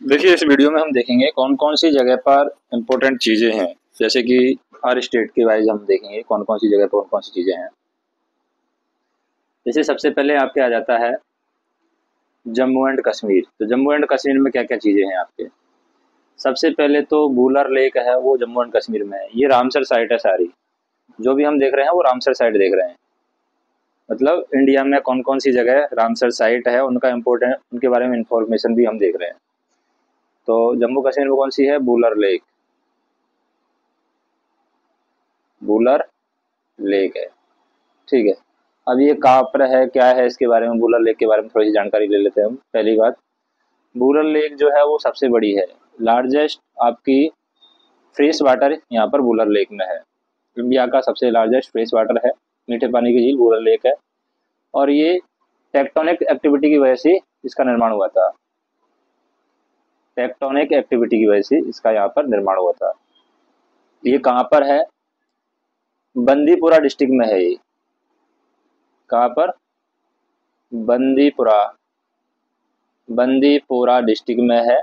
देखिए, इस वीडियो में हम देखेंगे कौन कौन सी जगह पर इम्पोर्टेंट चीज़ें हैं। जैसे कि हर स्टेट के वाइज हम देखेंगे कौन कौन सी जगह पर कौन कौन सी चीज़ें हैं। जैसे सबसे पहले आपके आ जाता है जम्मू एंड कश्मीर। तो जम्मू एंड कश्मीर में क्या क्या चीज़ें हैं आपके। सबसे पहले तो वुलर लेक है, वो जम्मू एंड कश्मीर में है। ये रामसर साइट है सारी, जो भी हम देख रहे हैं वो रामसर साइट देख रहे हैं। मतलब इंडिया में कौन कौन सी जगह रामसर साइट है, उनका इम्पोर्टेंट, उनके बारे में इंफॉर्मेशन भी हम देख रहे हैं। तो जम्मू कश्मीर में कौन सी है, वुलर लेक, वुलर लेक है। ठीक है। अब ये कहाँ पर है, क्या है, इसके बारे में, वुलर लेक के बारे में थोड़ी सी जानकारी ले लेते हैं हम। पहली बात, वुलर लेक जो है वो सबसे बड़ी है, लार्जेस्ट आपकी फ्रेश वाटर यहाँ पर वुलर लेक में है। इंडिया का सबसे लार्जेस्ट फ्रेश वाटर है, मीठे पानी की झील वुलर लेक है। और ये टेक्टोनिक एक्टिविटी की वजह से इसका निर्माण हुआ था। टेक्टोनिक एक्टिविटी की वजह से इसका यहाँ पर निर्माण हुआ था। ये कहाँ पर है, बंदीपुरा डिस्ट्रिक्ट में है ये। कहाँ पर, बंदीपुरा, बंदीपुरा डिस्ट्रिक्ट में है।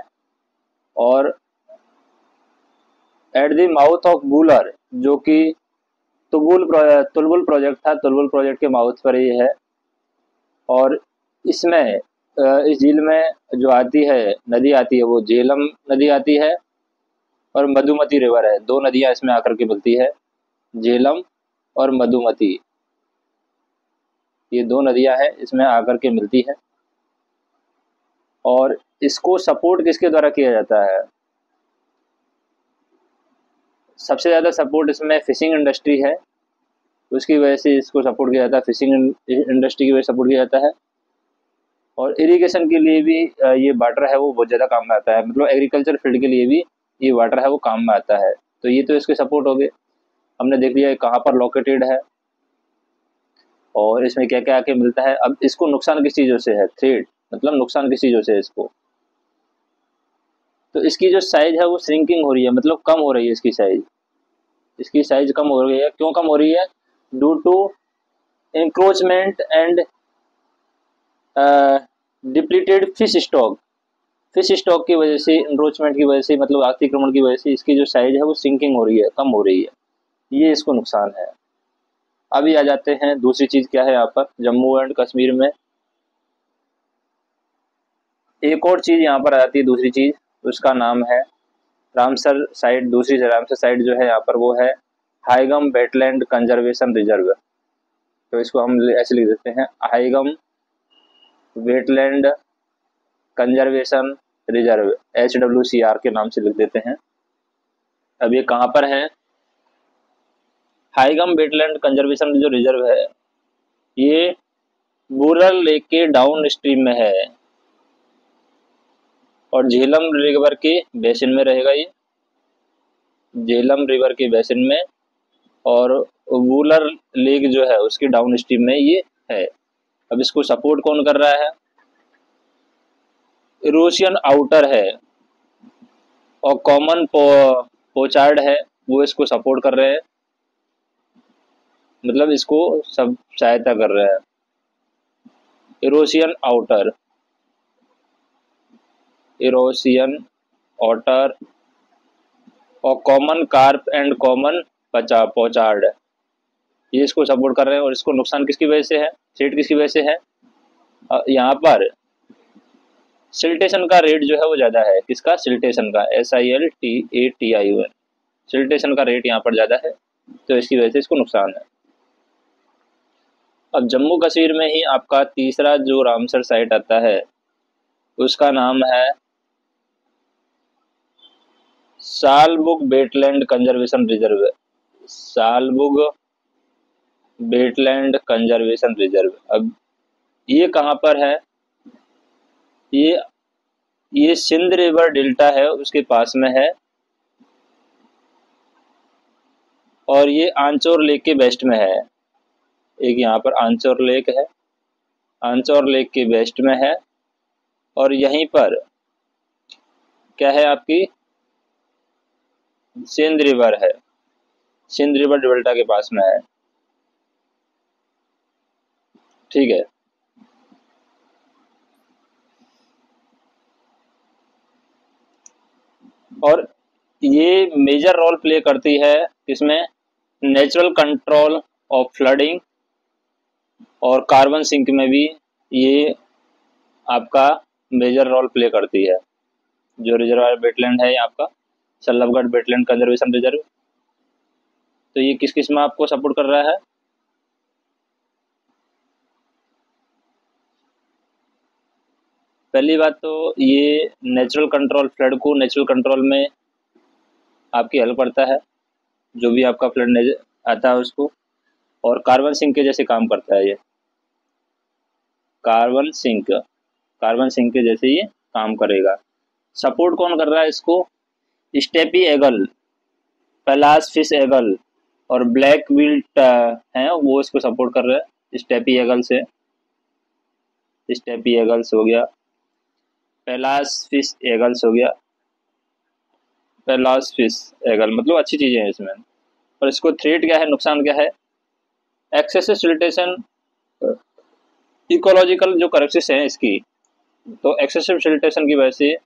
और at the mouth of Wular, जो कि तुलबुल प्रोजेक्ट था, तुलबुल प्रोजेक्ट के माउथ पर ये है। और इसमें इस झील में जो आती है, नदी आती है, वो झेलम नदी आती है और मधुमती रिवर है। दो नदियां इसमें आकर के मिलती है, झेलम और मधुमती। ये दो नदियां हैं इसमें आकर के मिलती है। और इसको सपोर्ट किसके द्वारा किया जाता है, सबसे ज़्यादा सपोर्ट इसमें फिशिंग इंडस्ट्री है, उसकी वजह से इसको सपोर्ट किया जाता है। फिशिंग इंडस्ट्री की वजह से सपोर्ट किया जाता है। और इरिगेशन के लिए भी ये वाटर है वो बहुत ज़्यादा काम में आता है। मतलब एग्रीकल्चर फील्ड के लिए भी ये वाटर है वो काम में आता है। तो ये तो इसके सपोर्ट हो गए। हमने देख लिया कहाँ पर लोकेटेड है और इसमें क्या क्या आके मिलता है। अब इसको नुकसान किस चीज़ों से है, थ्रेट, मतलब नुकसान किस चीज़ों से है इसको। तो इसकी जो साइज है वो श्रिंकिंग हो रही है, मतलब कम हो रही है इसकी साइज। इसकी साइज कम हो रही है, क्यों कम हो रही है, due to encroachment and depleted fish stock. Fish stock की वजह से, इंक्रोचमेंट की वजह से, मतलब अतिक्रमण की वजह से इसकी जो साइज है वो सिंकिंग हो रही है, कम हो रही है। ये इसको नुकसान है। अभी आ जाते हैं दूसरी चीज़ क्या है यहाँ पर जम्मू एंड कश्मीर में। एक और चीज़ यहाँ पर आ जाती है, दूसरी चीज़, उसका नाम है रामसर साइट। दूसरी रामसर साइट जो है यहाँ पर वो है हाईगम वेटलैंड कंजर्वेशन रिजर्व। तो इसको हम ऐसे लिख देते हैं, हाईगम वेटलैंड कंजर्वेशन रिजर्व, HWCR के नाम से लिख देते हैं। अब ये कहाँ पर है, हाईगम वेटलैंड कंजर्वेशन जो रिजर्व है ये बुरल लेक के डाउन स्ट्रीम में है और झेलम रिवर के बेसिन में रहेगा ये, झेलम रिवर के बेसिन में। और वुलर लेक जो है उसके डाउन स्ट्रीम में ये है। अब इसको सपोर्ट कौन कर रहा है, इरोशियन आउटर है और कॉमन पोचार्ड है, वो इसको सपोर्ट कर रहे हैं, मतलब इसको सब सहायता कर रहे हैं। इरोशियन आउटर, इरोशियन आउटर और common carp and common pochard, ये इसको सपोर्ट कर रहे हैं। और इसको नुकसान किसकी वजह से है, थ्रेट किसकी वजह से है, यहाँ पर सिल्टेशन का रेट जो है वो ज़्यादा है। किसका, सिल्टेशन का, SILTATION, सिल्टेशन का रेट यहाँ पर ज़्यादा है, तो इसकी वजह से इसको नुकसान है। अब जम्मू कश्मीर में ही आपका तीसरा जो रामसर साइट आता है उसका नाम है Shallabug wetland conservation reserve, Shallabug wetland conservation reserve. अब ये कहाँ पर है, ये ये सिंध रिवर डेल्टा है उसके पास में है और ये आंचोर लेक के वेस्ट में है। एक यहाँ पर आंचोर लेक है, आंचोर लेक के वेस्ट में है। और यहीं पर क्या है आपकी, सिंध रिवर है, सिंध रिवर डेल्टा के पास में है। ठीक है। और ये मेजर रोल प्ले करती है इसमें नेचुरल कंट्रोल ऑफ फ्लडिंग और कार्बन सिंक में भी ये आपका मेजर रोल प्ले करती है। जो रिजर्वायर वेटलैंड है आपका सल्लभगढ़ वेटलैंड कंजर्वेशन रिजर्व, तो ये किस किस में आपको सपोर्ट कर रहा है? पहली बात तो ये नेचुरल कंट्रोल, फ्लड को नेचुरल कंट्रोल में आपकी हेल्प करता है, जो भी आपका फ्लड आता है उसको। और कार्बन सिंक के जैसे काम करता है ये, कार्बन सिंक के जैसे ये काम करेगा। सपोर्ट कौन कर रहा है इसको? स्टेपी एगल, पैलास फिश एगल और ब्लैक विल्ट हैं, वो इसको सपोर्ट कर रहे हैं। स्टेपी एगल्स हो गया, पैलास फिश एगल्स हो गया। पैलास फिश एगल मतलब अच्छी चीज़ें हैं इसमें। और इसको थ्रेट क्या है, नुकसान क्या है? एक्सेसिव सिल्टेशन, इकोलॉजिकल जो क्राइसिस है इसकी, तो एक्सेसिव सिल्टेशन की वजह से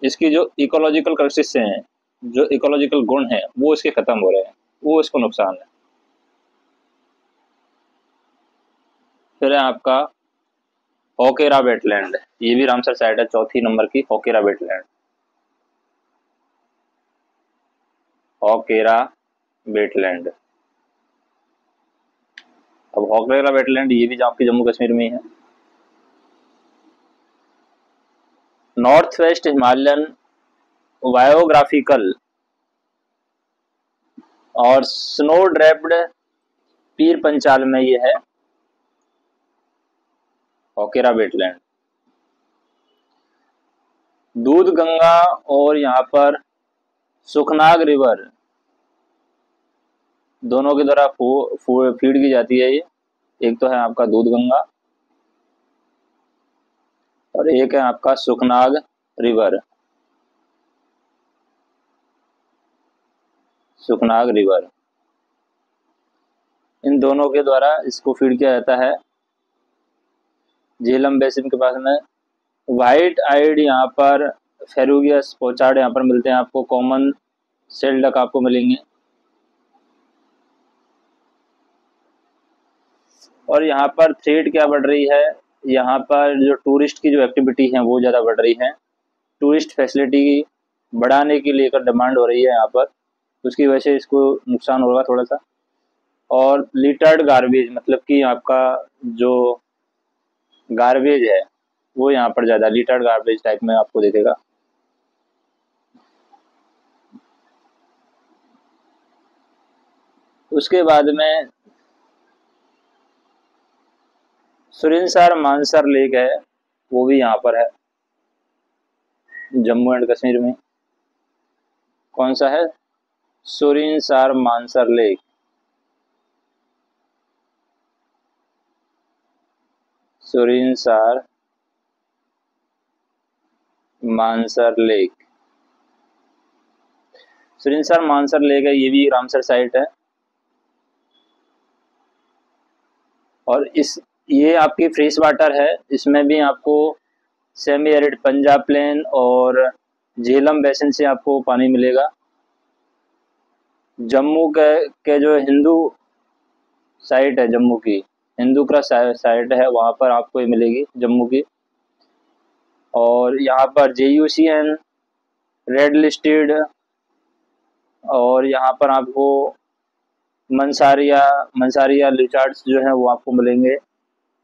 इसकी जो इकोलॉजिकल क्राइसिस हैं, जो इकोलॉजिकल गुण हैं वो इसके खत्म हो रहे हैं, वो इसको नुकसान है। फिर है आपका होकेरा वेटलैंड, ये भी रामसर साइट है, चौथी नंबर की होकेरा वेटलैंड। होकेरा वेटलैंड, अब होकेरा वेटलैंड ये भी आपके जम्मू कश्मीर में ही है। नॉर्थ वेस्ट हिमालयन बायोग्राफिकल और स्नो ड्रेप्ड पीर पंचाल में ये है होकेरा वेटलैंड। दूध गंगा और यहाँ पर सुखनाग रिवर दोनों के द्वारा फीड की जाती है ये। एक तो है आपका दूध गंगा और एक है आपका सुखनाग रिवर। इन दोनों के द्वारा इसको फीड किया जाता है। झेलम बेसिन के पास में व्हाइट आइड यहाँ पर फेरुगियस पोचार्ड यहाँ पर मिलते हैं आपको, कॉमन सेल डक आपको मिलेंगे। और यहाँ पर थ्रेट क्या बढ़ रही है, यहाँ पर जो टूरिस्ट की जो एक्टिविटी है वो ज़्यादा बढ़ रही है। टूरिस्ट फैसिलिटी बढ़ाने की लेकर डिमांड हो रही है यहाँ पर, उसकी वजह से इसको नुकसान होगा थोड़ा सा। और लिटर्ड गार्बेज मतलब कि आपका जो गार्बेज है वो यहाँ पर ज़्यादा लिटर्ड गार्बेज टाइप में आपको दिखेगा। उसके बाद में सुरिनसर मानसर लेक है, वो भी यहाँ पर है जम्मू एंड कश्मीर में। कौन सा है? Surinsar Mansar lake. Surinsar Mansar lake, Surinsar Mansar lake है, ये भी रामसर साइट है। और ये आपकी फ्रेश वाटर है, इसमें भी आपको सेमी एरिड पंजाब प्लेन और झेलम बेसिन से आपको पानी मिलेगा। जम्मू के जो हिंदू साइट है, जम्मू की हिंदू का साइट है, वहाँ पर आपको ये मिलेगी जम्मू की। और यहाँ पर JUCN रेड लिस्टेड, और यहाँ पर आपको मंसारिया लिचार्ड्स जो है वो आपको मिलेंगे।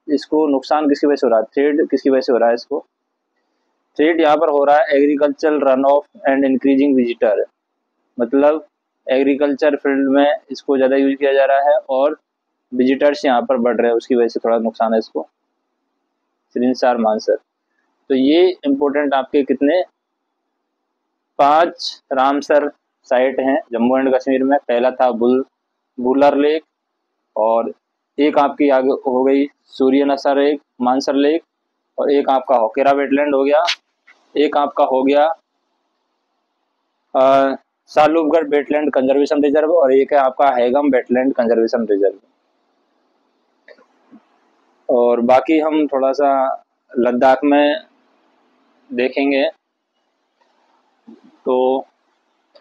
इसको नुकसान किसकी वजह से हो रहा है, थ्रेड किसकी वजह से हो रहा है? इसको थ्रेड यहाँ पर हो रहा है agriculture run of and increasing visitor, मतलब एग्रीकल्चर फील्ड में इसको ज़्यादा यूज किया जा रहा है और विजिटर्स यहाँ पर बढ़ रहे हैं, उसकी वजह से थोड़ा नुकसान है इसको। सुरिनसर मानसर, तो ये इम्पोर्टेंट आपके कितने 5 रामसर साइट हैं जम्मू एंड कश्मीर में। पहला था बुलर लेक, और एक आपकी आगे हो गई सूर्यनसर लेक, मानसर लेक, और एक आपका होकेरा वेटलैंड हो गया, एक आपका हो गया सालूबगढ़ वेटलैंड कंजर्वेशन रिजर्व, और एक है आपका हैगम वेटलैंड कंजर्वेशन रिजर्व। और बाकी हम थोड़ा सा लद्दाख में देखेंगे। तो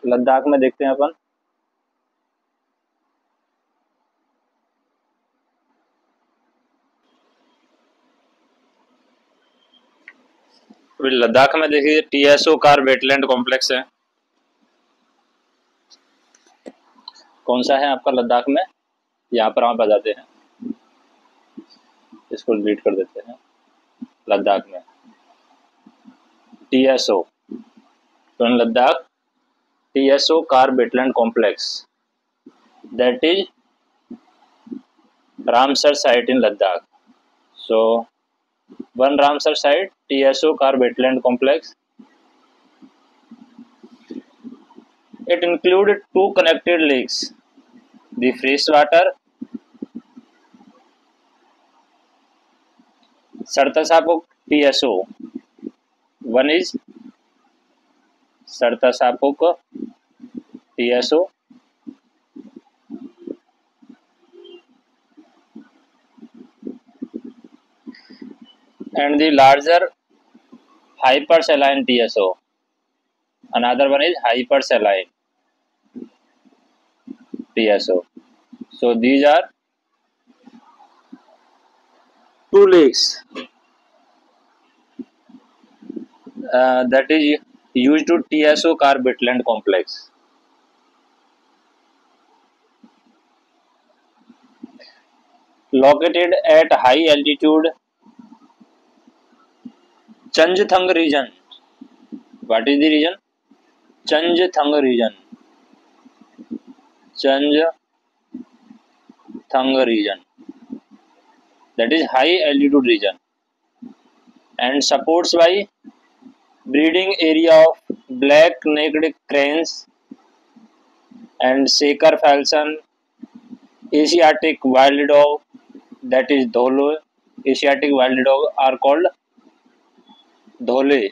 लद्दाख में देखते हैं अपन। लद्दाख में देखिए TSO कार वेटलैंड कॉम्प्लेक्स है। कौन सा है आपका लद्दाख में, यहाँ पर आप आ जाते हैं, इसको रीड कर देते हैं। लद्दाख में TSO, तो in Ladakh TSO Kar wetland complex, that is Ramsar site in Ladakh. So one Ramsar site TSO Kar wetland complex, it included two connected lakes, the freshwater Sartasapuk TSO, one is Sartasapuk TSO and the larger hypersaline TSO, another one is hypersaline TSO. So these are two lakes that is used to TSO car wetland complex. Located at high altitude Changthang region. What is the region? Changthang region. Changthang region. That is high altitude region and supports by breeding area of black-necked cranes and Shaker falcon, Asiatic wild dog, that is dhole. Asiatic wild dog are called dhole.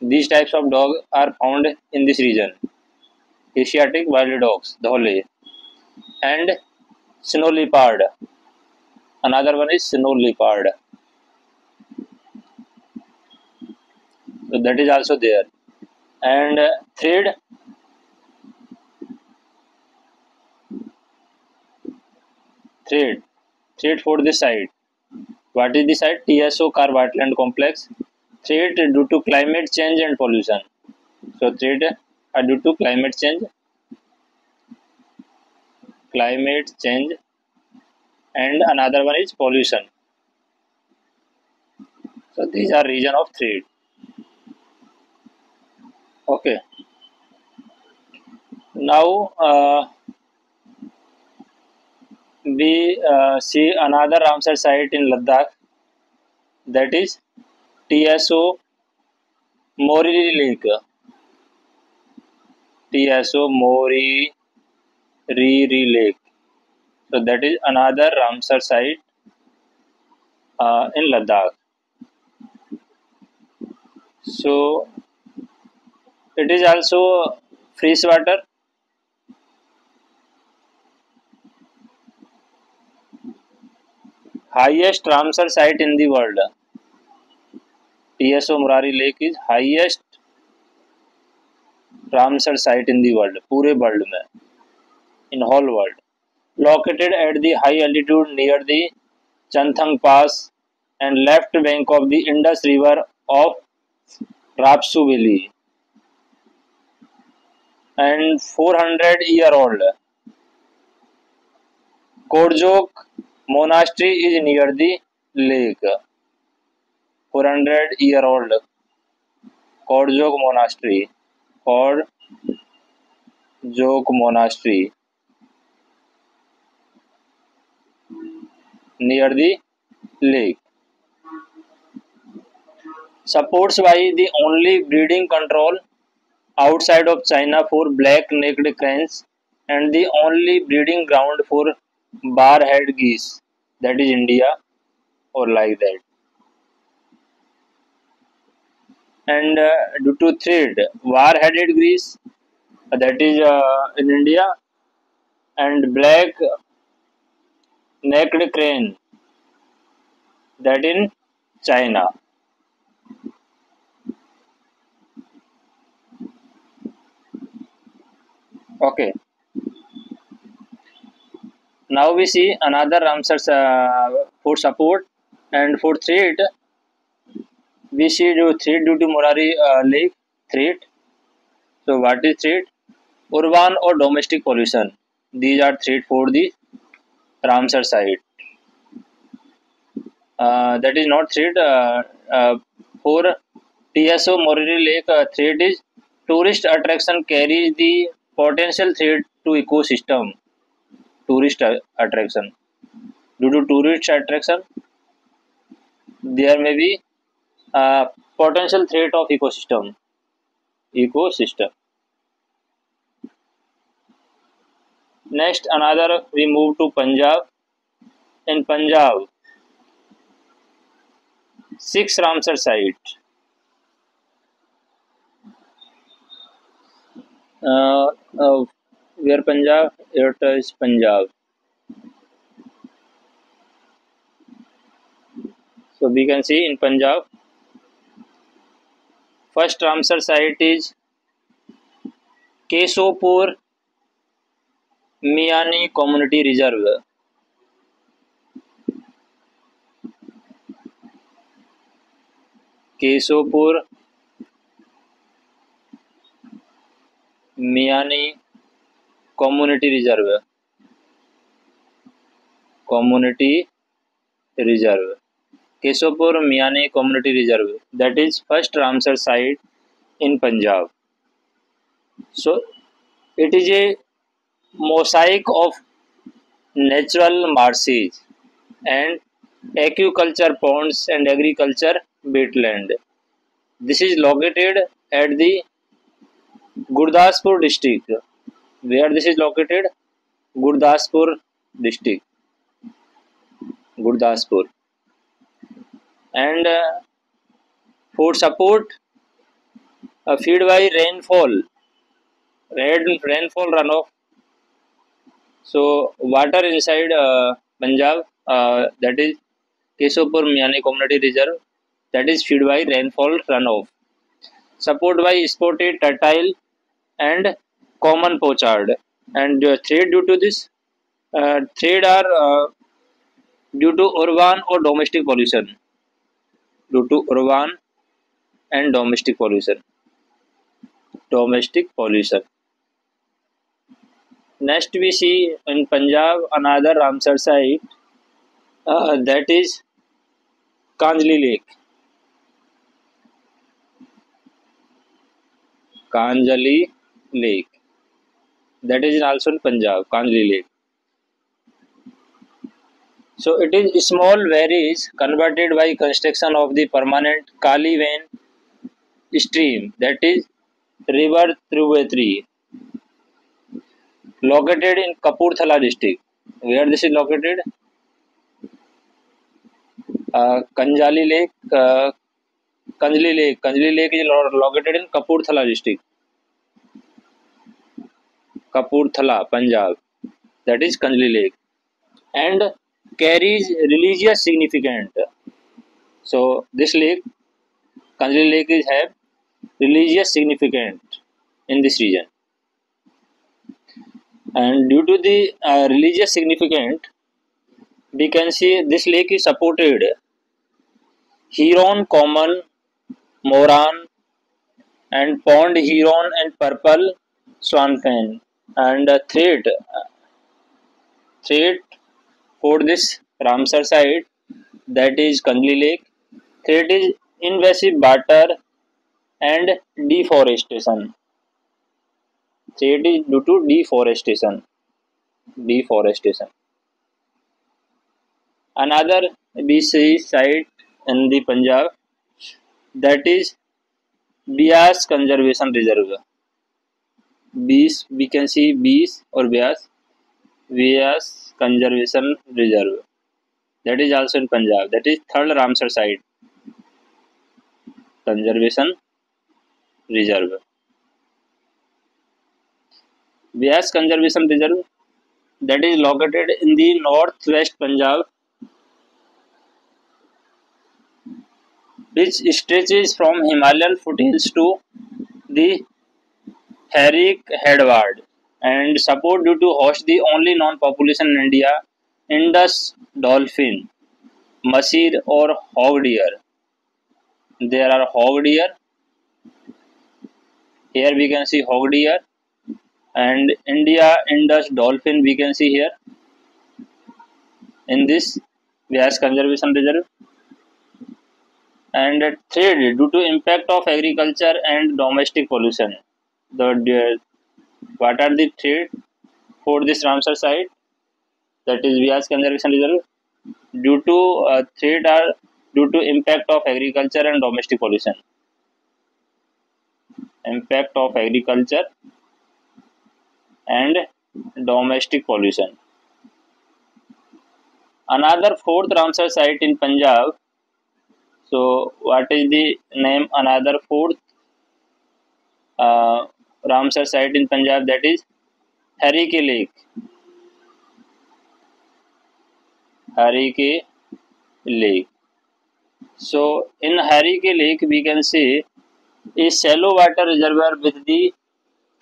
These types of dogs are found in this region. Asiatic wild dogs, dhole, and snow leopard. Another one is snow leopard. So that is also there. And thread for the site. What is the site? TSO car wetland complex. Threat due to climate change and pollution. So threat are due to climate change, and another one is pollution. So these are region of threat. Okay. Now we see another Ramsar site in Ladakh, that is TSO Moriri Lake. TSO Moriri Lake. So that is another Ramsar site in Ladakh. So it is also freshwater. Highest Ramsar site in the world. TSO Moriri Lake is highest Ramsar site in the world, पूरे world में, in whole world. Located at the high altitude near the Chanthang Pass and left bank of the Indus River of Rapsu Valley. And 400-year-old Korjok Monastery is near the lake. 400-year-old Korjok Monastery. Korjok Monastery near the lake. Supports by the only breeding control outside of China for black-necked cranes and the only breeding ground for bar-head geese, that is India, or like that. And due to threat, war-headed geese, that is in India, and black-necked crane, that in China. Okay. Now we see another Ramsar food support, and for threat we see the threat due to Morari Lake threat. So what is threat? Urban or domestic pollution. These are threat for the Ramsar site. That is not threat for TSO Morari Lake. Threat is tourist attraction carries the potential threat to ecosystem. Tourist attraction. Due to tourist attraction, there may be potential threat of ecosystem. Ecosystem. Next, another we move to Punjab. In Punjab, 6 Ramsar site. Uh, uh, where Punjab? It is Punjab. So we can see in Punjab, first Ramsar site is Kesopur Miani Community Reserve. Kesopur Miani Community Reserve. Community Reserve. Kesopur Miani Community Reserve. That is first Ramsar site in Punjab. So it is a mosaic of natural marshes and aquaculture ponds and agriculture wetland. This is located at the Gurdaspur district. Where this is located? Gurdaspur district. Gurdaspur. And for support, feed by rainfall runoff. So water inside Punjab, that is Kesopur Miani Community Reserve, that is feed by rainfall runoff. Support by spotted turtle and common pochard. And threat due to this, threat are due to urban or domestic pollution. Due to urban and domestic pollution. Domestic pollution. Next we see in Punjab another Ramsar site, that is Kanjli Lake. Kanjali Lake. That is also in Punjab, Kanjli Lake. So it is small valleys converted by construction of the permanent Kali vein stream, that is river Trivandrum, located in Kapurthala district. Where this is located? Kanjali Lake. Kanjli Lake. Kanjli Lake is located in Kapurthala district. Kapurthala, Punjab. That is Kanjli Lake. And carries religious significance. So this lake, Kanjli Lake, is have religious significance in this region. And due to the religious significance, we can see this lake is supported heron, common, moran, and pond heron and purple swanfin. And threat for this Ramsar site, that is Kanjli Lake. Threat is invasive water and deforestation. Threat is due to deforestation. Deforestation. Another BC site in the Punjab, that is Beas Conservation Reserve. Beas, we can see Beas or Beas Conservation Reserve. That is also in Punjab. That is third Ramsar site. Conservation Reserve. Beas Conservation Reserve, that is located in the northwest Punjab, which stretches from Himalayan foothills to the Harrik Headward. And support due to host the only non-population in India, Indus dolphin, Masir or hog deer. There are hog deer. Here we can see hog deer, and India Indus dolphin we can see here in this Vyas Conservation Reserve. And threat due to impact of agriculture and domestic pollution. What are the threat for this Ramsar site? That is Vyas Conservation Reserve. Due to threat are due to impact of agriculture and domestic pollution. Impact of agriculture and domestic pollution. Another fourth Ramsar site in Punjab. So, what is the name? Another fourth Ramsar site in Punjab, that is Harike Lake. Harike Lake. So, in Harike Lake, we can see a shallow water reservoir with the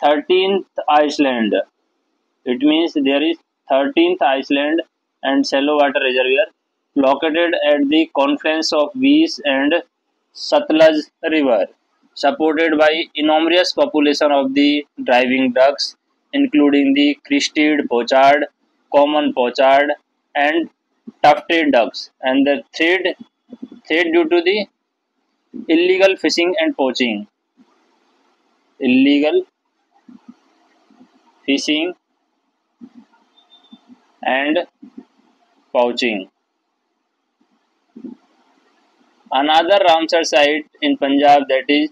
13th island. It means there is 13th island and shallow water reservoir located at the confluence of Vees and Satluj River, supported by enormous population of the diving ducks, including the crested pochard, common pochard, and tufted ducks, and the threat due to the illegal fishing and poaching. Illegal fishing and poaching. Another Ramsar site in Punjab, that is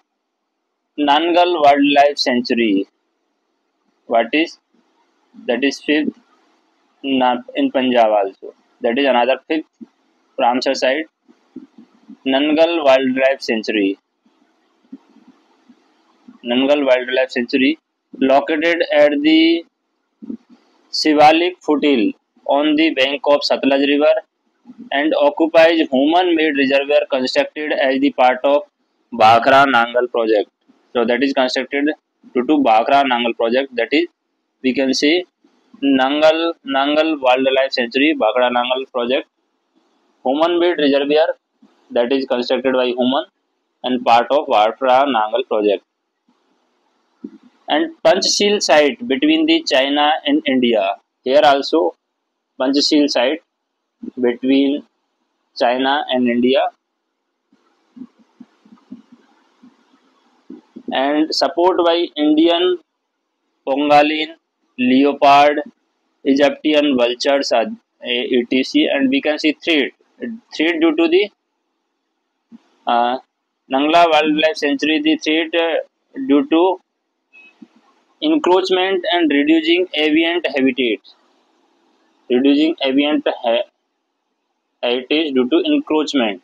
Nangal Wildlife Sanctuary. What is that is fifth in Punjab also. That is another fifth Ramsar site, Nangal Wildlife Sanctuary. Nangal Wildlife Sanctuary, located at the Shivalik foothill on the bank of Satluj River, and occupies human-made reservoir constructed as the part of Bhakra Nangal project. So that is constructed due to Bhakra Nangal project. That is, we can say Nangal Wildlife Sanctuary, Bhakra Nangal project, human-made reservoir that is constructed by human and part of Bhakra Nangal project. And Panchsheel site between the China and India. Here also Panchsheel site between China and India, and support by Indian pangolin, leopard, Egyptian vultures, etc. And we can see threat due to the Nangla Wildlife Sanctuary. The threat due to encroachment and reducing avian habitat. Reducing avian habitat due to encroachment.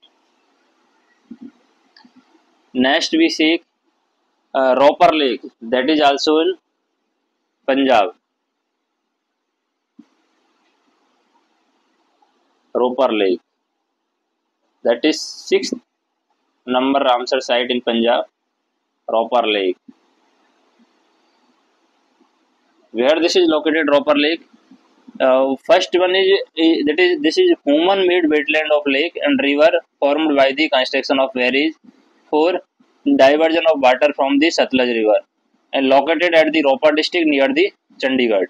Next we see Roper Lake, that is also in Punjab. Roper Lake, that is sixth number Ramsar site in Punjab. Roper Lake. Where this is located, Roper Lake? First one is this is human-made wetland of lake and river formed by the construction of ferries for diversion of water from the Satluj River, and located at the Roper district near the Chandigarh.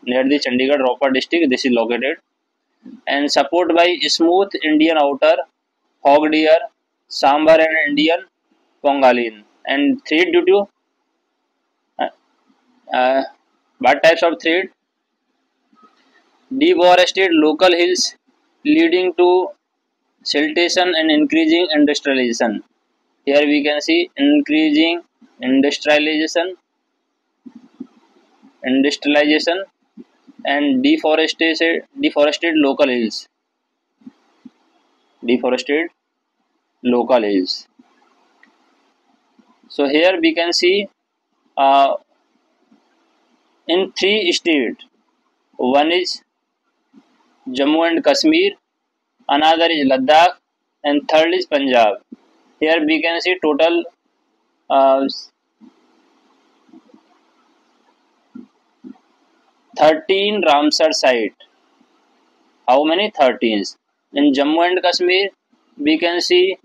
Near the Chandigarh Roper district, this is located, and supported by smooth Indian outer, hog deer, sambar and Indian pangolin. And threat due to what types of threat? Deforested local hills leading to siltation and increasing industrialization. Here we can see increasing industrialization and deforested local hills. Deforested local hills. So here we can see in 3 states. One is Jammu and Kashmir, another is Ladakh, and third is Punjab. Here we can see total 13 Ramsar site. How many? 13. In Jammu and Kashmir, we can see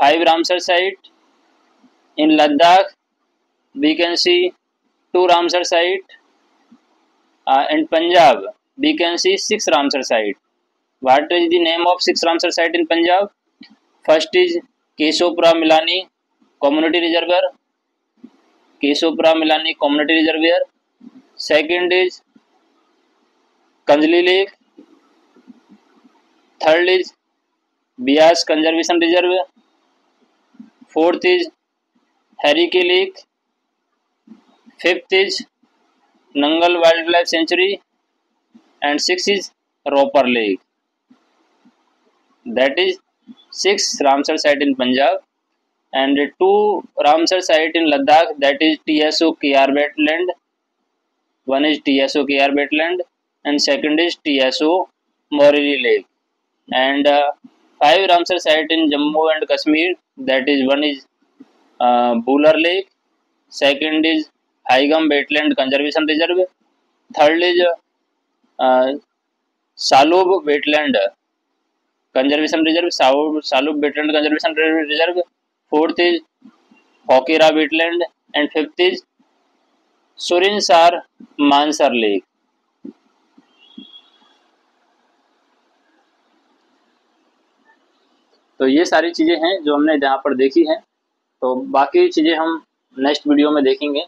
5 Ramsar site. In Ladakh, we can see 2 Ramsar site. In Punjab, we can see 6 Ramsar site. What is the name of 6 Ramsar site in Punjab? First is Kesopura Milani Community Reservoir. Kesopura Milani Community Reservoir. Second is Kanjli Lake. Third is Bias Conservation Reserve. Fourth is Harike Lake. Fifth is Nangal Wildlife Sanctuary. And sixth is Roper Lake. That is 6 Ramsar site in Punjab, and 2 Ramsar site in Ladakh, that is TSO KR wetland. One is TSO KR wetland and second is TSO Moriri Lake. And 5 Ramsar site in Jammu and Kashmir, that is one is Bular Lake, second is Haigam Wetland Conservation Reserve, third is Salub Wetland Conservation Reserve, Salub Wetland Conservation Reserve, fourth is Hokera Wetland, and fifth is Surinsar Mansar Lake. तो ये सारी चीज़ें हैं जो हमने यहाँ पर देखी हैं। तो बाकी चीज़ें हम नेक्स्ट वीडियो में देखेंगे,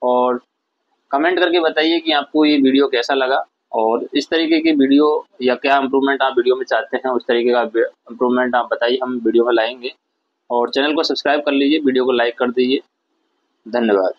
और कमेंट करके बताइए कि आपको ये वीडियो कैसा लगा, और इस तरीके की वीडियो या क्या इम्प्रूवमेंट आप वीडियो में चाहते हैं, उस तरीके का इम्प्रूवमेंट आप बताइए, हम वीडियो में लाएंगे। और चैनल को सब्सक्राइब कर लीजिए, वीडियो को लाइक कर दीजिए। धन्यवाद।